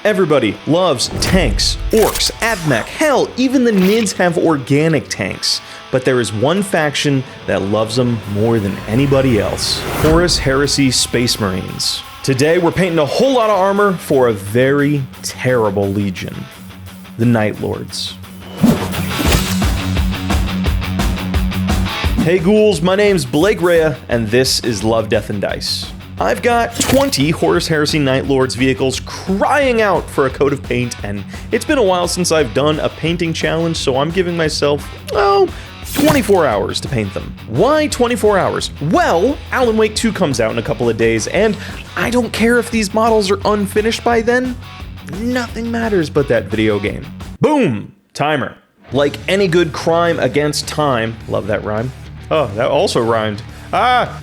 Everybody loves tanks, orcs, admech, hell, even the Nids have organic tanks. But there is one faction that loves them more than anybody else. Horus Heresy Space Marines. Today we're painting a whole lot of armor for a very terrible legion. The Night Lords. Hey ghouls, my name's Blake Rhea, and this is Love, Death, and Dice. I've got 20 Horus Heresy Night Lords vehicles crying out for a coat of paint, and it's been a while since I've done a painting challenge, so I'm giving myself, 24 hours to paint them. Why 24 hours? Well, Alan Wake 2 comes out in a couple of days, and I don't care if these models are unfinished by then. Nothing matters but that video game. Boom! Timer. Like any good crime against time, love that rhyme. Oh, that also rhymed.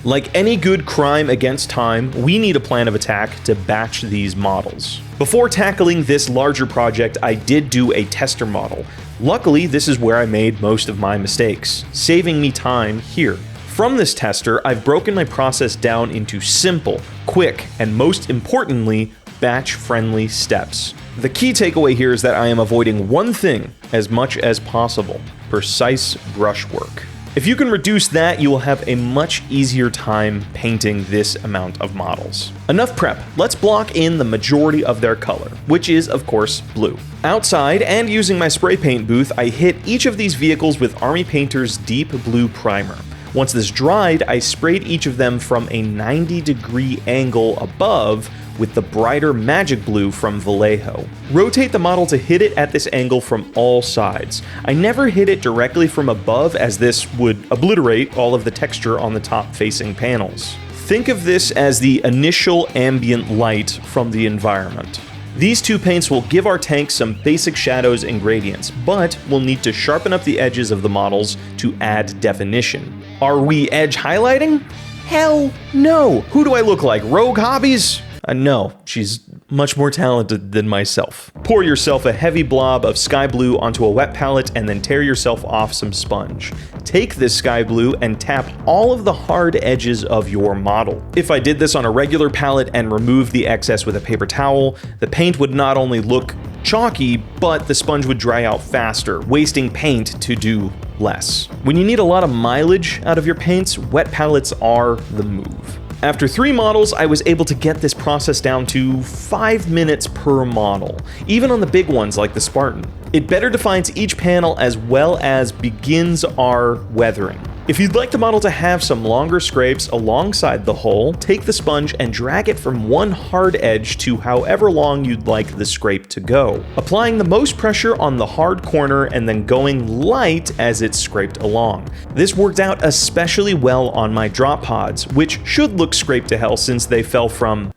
Like any good crime against time, we need a plan of attack to batch these models. Before tackling this larger project, I did do a tester model. Luckily, this is where I made most of my mistakes, saving me time here. From this tester, I've broken my process down into simple, quick, and most importantly, batch-friendly steps. The key takeaway here is that I am avoiding one thing as much as possible: precise brushwork. If you can reduce that, you will have a much easier time painting this amount of models. Enough prep, let's block in the majority of their color, which is, of course, blue. Outside, and using my spray paint booth, I hit each of these vehicles with Army Painter's Deep Blue Primer. Once this dried, I sprayed each of them from a 90-degree angle above with the brighter Magic Blue from Vallejo. Rotate the model to hit it at this angle from all sides. I never hit it directly from above, as this would obliterate all of the texture on the top-facing panels. Think of this as the initial ambient light from the environment. These two paints will give our tank some basic shadows and gradients, but we'll need to sharpen up the edges of the models to add definition. Are we edge highlighting? Hell no! Who do I look like, Rogue Hobbies? No, she's much more talented than myself. Pour yourself a heavy blob of sky blue onto a wet palette and then tear yourself off some sponge. Take this sky blue and tap all of the hard edges of your model. If I did this on a regular palette and removed the excess with a paper towel, the paint would not only look chalky, but the sponge would dry out faster, wasting paint to do less. When you need a lot of mileage out of your paints, wet palettes are the move. After 3 models, I was able to get this process down to 5 minutes per model, even on the big ones like the Spartan. It better defines each panel as well as begins our weathering. If you'd like the model to have some longer scrapes alongside the hull, take the sponge and drag it from one hard edge to however long you'd like the scrape to go, applying the most pressure on the hard corner and then going light as it's scraped along. This worked out especially well on my drop pods, which should look scraped to hell since they fell from,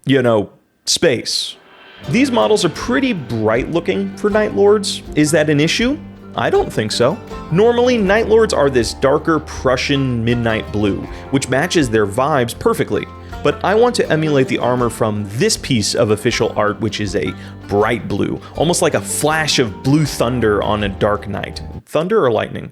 space. These models are pretty bright looking for Night Lords. Is that an issue? I don't think so. Normally, Night Lords are this darker Prussian midnight blue, which matches their vibes perfectly. But I want to emulate the armor from this piece of official art, which is a bright blue, almost like a flash of blue thunder on a dark night. Thunder or lightning?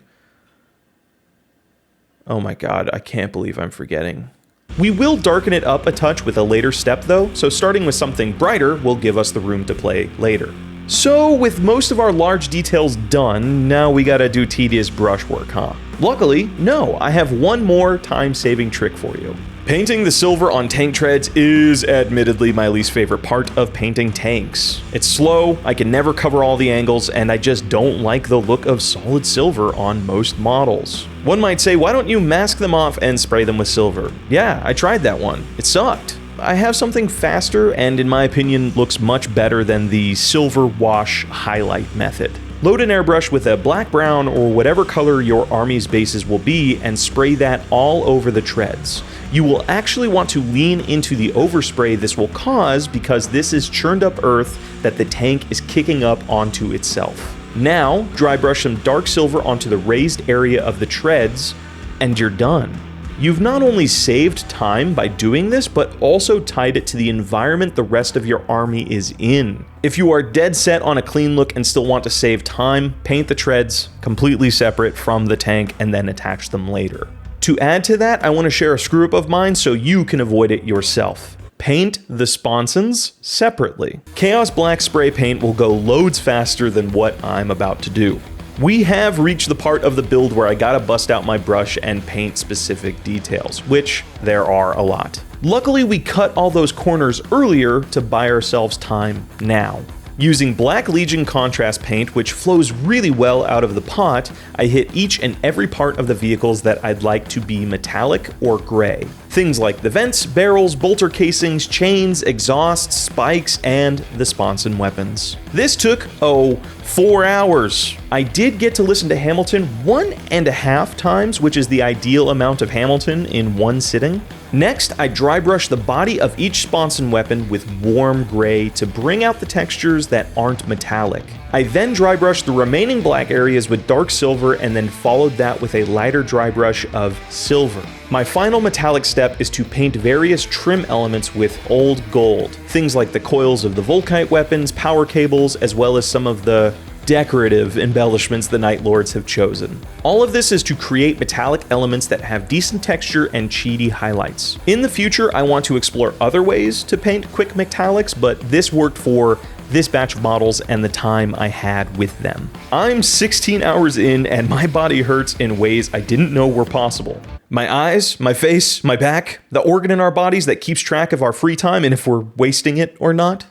Oh my god, I can't believe I'm forgetting. We will darken it up a touch with a later step though, so starting with something brighter will give us the room to play later. So, with most of our large details done, now we gotta do tedious brushwork, huh? Luckily, no, I have one more time-saving trick for you. Painting the silver on tank treads is admittedly my least favorite part of painting tanks. It's slow, I can never cover all the angles, and I just don't like the look of solid silver on most models. One might say, why don't you mask them off and spray them with silver? Yeah, I tried that one. It sucked. I have something faster and, in my opinion, looks much better than the silver wash highlight method. Load an airbrush with a black, brown, or whatever color your army's bases will be and spray that all over the treads. You will actually want to lean into the overspray this will cause because this is churned up earth that the tank is kicking up onto itself. Now, dry brush some dark silver onto the raised area of the treads, and you're done. You've not only saved time by doing this, but also tied it to the environment the rest of your army is in. If you are dead set on a clean look and still want to save time, paint the treads completely separate from the tank and then attach them later. To add to that, I want to share a screw-up of mine so you can avoid it yourself. paint the sponsons separately. Chaos Black spray paint will go loads faster than what I'm about to do. We have reached the part of the build where I gotta bust out my brush and paint specific details, which there are a lot. Luckily, we cut all those corners earlier to buy ourselves time now. Using Black Legion contrast paint, which flows really well out of the pot, I hit each and every part of the vehicles that I'd like to be metallic or gray. Things like the vents, barrels, bolter casings, chains, exhausts, spikes, and the sponson weapons. This took, 4 hours. I did get to listen to Hamilton 1.5 times, which is the ideal amount of Hamilton in one sitting. Next, I dry brush the body of each sponson weapon with warm gray to bring out the textures that aren't metallic. I then dry brushed the remaining black areas with dark silver and then followed that with a lighter dry brush of silver. My final metallic step is to paint various trim elements with old gold. Things like the coils of the Volkite weapons, power cables, as well as some of the decorative embellishments the Night Lords have chosen. All of this is to create metallic elements that have decent texture and cheaty highlights. In the future, I want to explore other ways to paint quick metallics, but this worked for this batch of models and the time I had with them. I'm 16 hours in and my body hurts in ways I didn't know were possible. My eyes, my face, my back, the organ in our bodies that keeps track of our free time and if we're wasting it or not.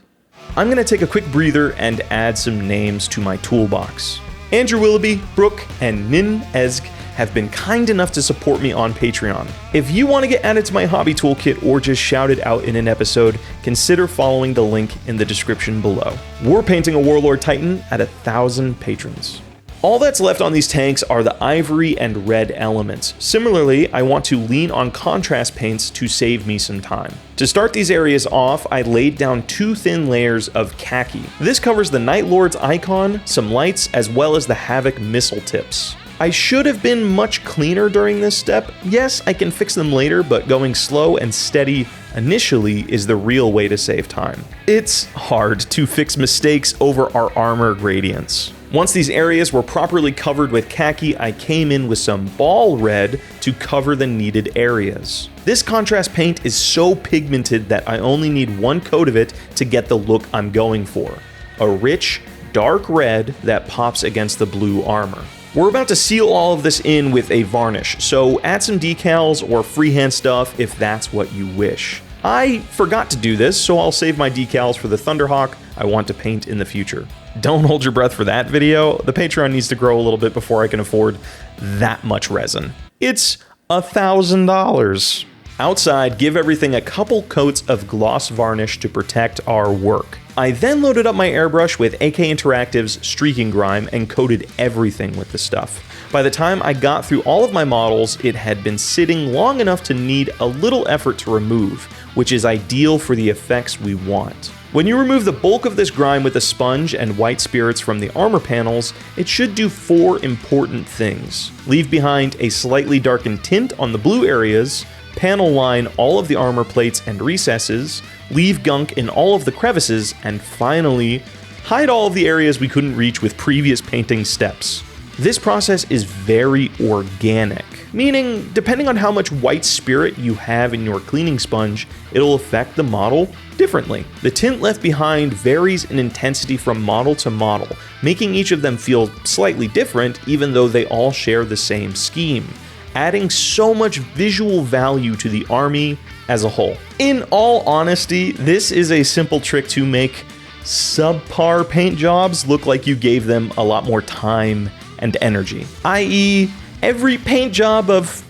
I'm gonna take a quick breather and add some names to my toolbox. Andrew Willoughby, Brooke, and Nin Ezg have been kind enough to support me on Patreon. If you want to get added to my hobby toolkit or just shout it out in an episode, consider following the link in the description below. We're painting a Warlord Titan at 1,000 patrons. All that's left on these tanks are the ivory and red elements. Similarly, I want to lean on contrast paints to save me some time. To start these areas off, I laid down 2 thin layers of khaki. This covers the Night Lord's icon, some lights, as well as the Havoc missile tips. I should have been much cleaner during this step. Yes, I can fix them later, but going slow and steady initially is the real way to save time. It's hard to fix mistakes over our armor gradients. Once these areas were properly covered with khaki, I came in with some ball red to cover the needed areas. This contrast paint is so pigmented that I only need 1 coat of it to get the look I'm going for. A rich, dark red that pops against the blue armor. We're about to seal all of this in with a varnish, so add some decals or freehand stuff if that's what you wish. I forgot to do this, so I'll save my decals for the Thunderhawk I want to paint in the future. Don't hold your breath for that video. The Patreon needs to grow a little bit before I can afford that much resin. It's $1,000. Outside, give everything a couple coats of gloss varnish to protect our work. I then loaded up my airbrush with AK Interactive's Streaking Grime and coated everything with the stuff. By the time I got through all of my models, it had been sitting long enough to need a little effort to remove, which is ideal for the effects we want. When you remove the bulk of this grime with a sponge and white spirits from the armor panels, it should do 4 important things. Leave behind a slightly darkened tint on the blue areas, panel line all of the armor plates and recesses, leave gunk in all of the crevices, and finally, hide all of the areas we couldn't reach with previous painting steps. This process is very organic, meaning depending on how much white spirit you have in your cleaning sponge, it'll affect the model differently. The tint left behind varies in intensity from model to model, making each of them feel slightly different even though they all share the same scheme, adding so much visual value to the army as a whole. In all honesty, this is a simple trick to make subpar paint jobs look like you gave them a lot more time and energy, i.e., every paint job of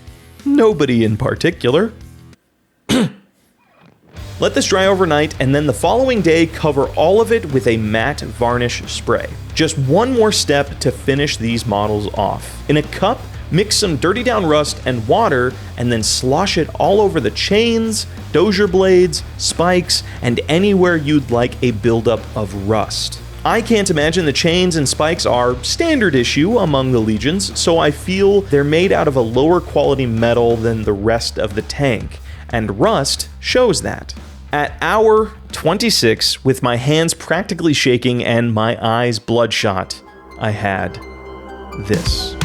nobody in particular. Let this dry overnight, and then the following day cover all of it with a matte varnish spray. Just one more step to finish these models off. In a cup, mix some dirty down rust and water, and then slosh it all over the chains, dozier blades, spikes, and anywhere you'd like a buildup of rust. I can't imagine the chains and spikes are standard issue among the legions, so I feel they're made out of a lower quality metal than the rest of the tank, and rust shows that. At hour 26, with my hands practically shaking and my eyes bloodshot, I had this.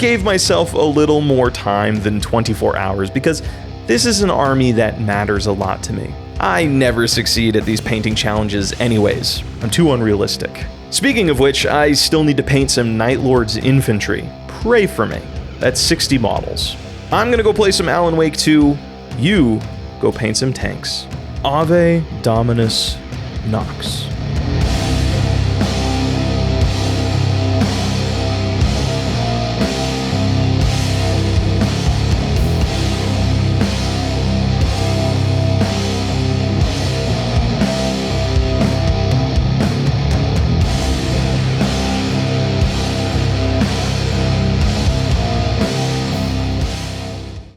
gave myself a little more time than 24 hours because this is an army that matters a lot to me. I never succeed at these painting challenges anyways. I'm too unrealistic. Speaking of which, I still need to paint some Night Lord's infantry. Pray for me. That's 60 models. I'm gonna go play some Alan Wake 2. You go paint some tanks. Ave Dominus Nox.